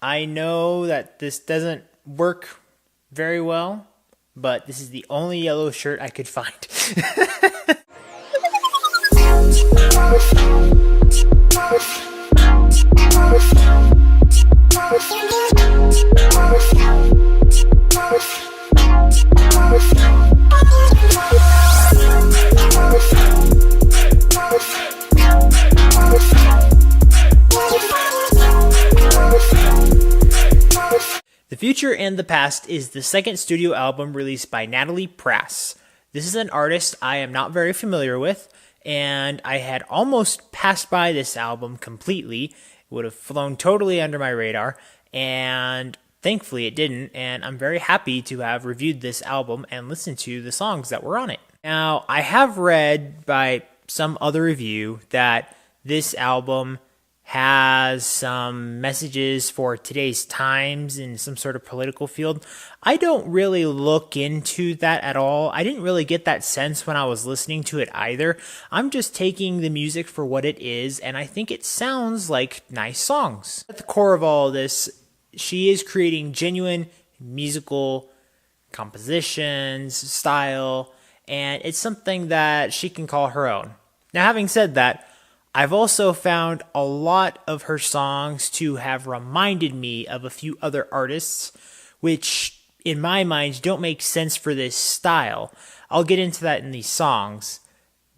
I know that this doesn't work very well, but this is the only yellow shirt I could find. The Future and the Past is the second studio album released by Natalie Prass. This is an artist I am not very familiar with, and I had almost passed by this album completely. It would have flown totally under my radar, and thankfully it didn't, and I'm very happy to have reviewed this album and listened to the songs that were on it. Now, I have read by some other review that this album has some messages for today's times in some sort of political field. I don't really look into that at all. I didn't really get that sense when I was listening to it either. I'm just taking the music for what it is, and I think it sounds like nice songs. At the core of all of this, she is creating genuine musical compositions, style, and it's something that she can call her own. Now, having said that, I've also found a lot of her songs to have reminded me of a few other artists, which in my mind don't make sense for this style. I'll get into that in these songs,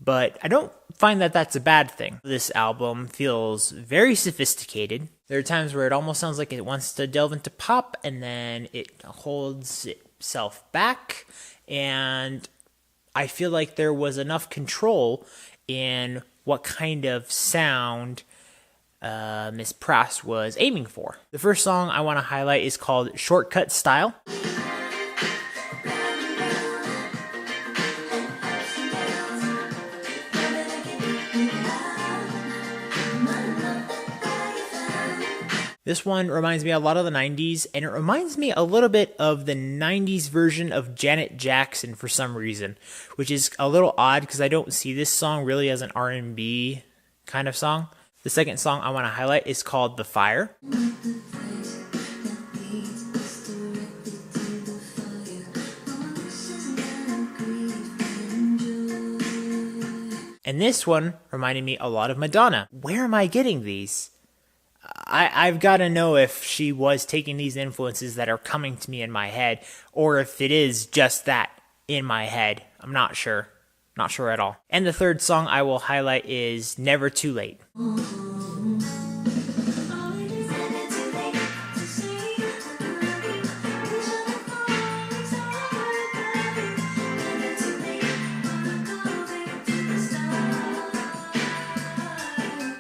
but I don't find that that's a bad thing. This album feels very sophisticated. There are times where it almost sounds like it wants to delve into pop, and then it holds itself back, and I feel like there was enough control in what kind of sound Miss Prass was aiming for. The first song I want to highlight is called Shortcut Style. This one reminds me a lot of the 90s, and it reminds me a little bit of the 90s version of Janet Jackson for some reason, which is a little odd because I don't see this song really as an R&B kind of song. The second song I want to highlight is called The Fire. And this one reminded me a lot of Madonna. Where am I getting these? I've got to know if she was taking these influences that are coming to me in my head, or if it is just that in my head. I'm not sure. Not sure at all. And the third song I will highlight is Never Too Late.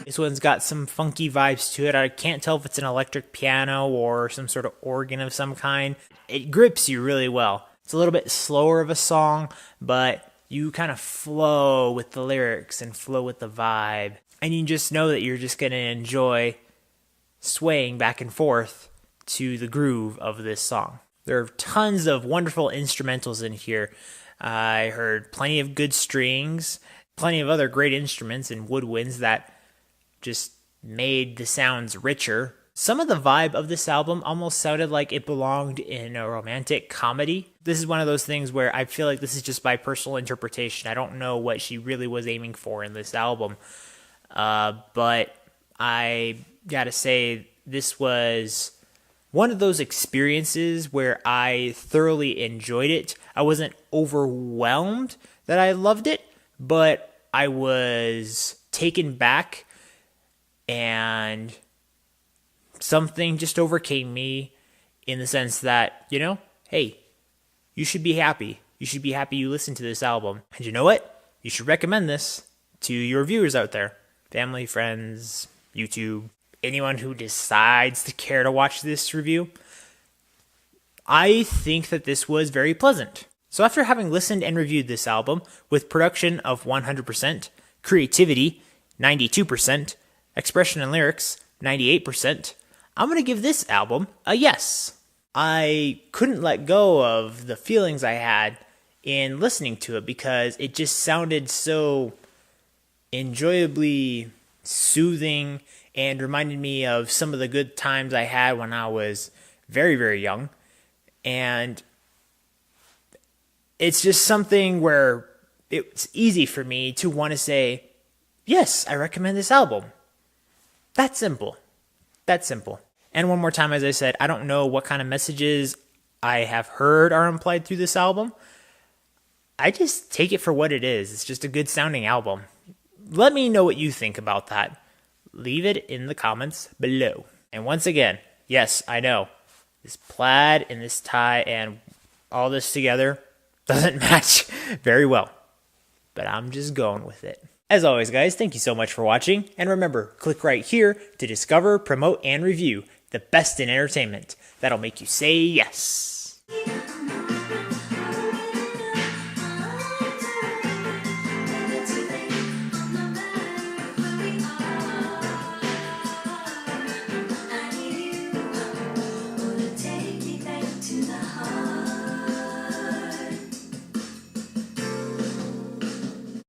This one's got some funky vibes to it. I can't tell if it's an electric piano or some sort of organ of some kind. It grips you really well. It's a little bit slower of a song, but you kind of flow with the lyrics and flow with the vibe. And you just know that you're just going to enjoy swaying back and forth to the groove of this song. There are tons of wonderful instrumentals in here. I heard plenty of good strings, plenty of other great instruments and woodwinds that just made the sounds richer. Some of the vibe of this album almost sounded like it belonged in a romantic comedy. This is one of those things where I feel like this is just my personal interpretation. I don't know what she really was aiming for in this album. But I gotta say, this was one of those experiences where I thoroughly enjoyed it. I wasn't overwhelmed that I loved it, but I was taken back, and something just overcame me in the sense that, you know, hey, you should be happy. You should be happy you listened to this album. And you know what? You should recommend this to your viewers out there. Family, friends, YouTube, anyone who decides to care to watch this review. I think that this was very pleasant. So after having listened and reviewed this album with production of 100%, creativity 92%, expression and lyrics 98%, I'm going to give this album a yes. I couldn't let go of the feelings I had in listening to it because it just sounded so enjoyably soothing and reminded me of some of the good times I had when I was very, very young. And it's just something where it's easy for me to want to say, yes, I recommend this album. That's simple. That's simple. And one more time, as I said, I don't know what kind of messages I have heard are implied through this album. I just take it for what it is. It's just a good sounding album. Let me know what you think about that. Leave it in the comments below. And once again, yes, I know, this plaid and this tie and all this together doesn't match very well. But I'm just going with it. As always, guys, thank you so much for watching. And remember, click right here to discover, promote, and review the best in entertainment. That'll make you say yes.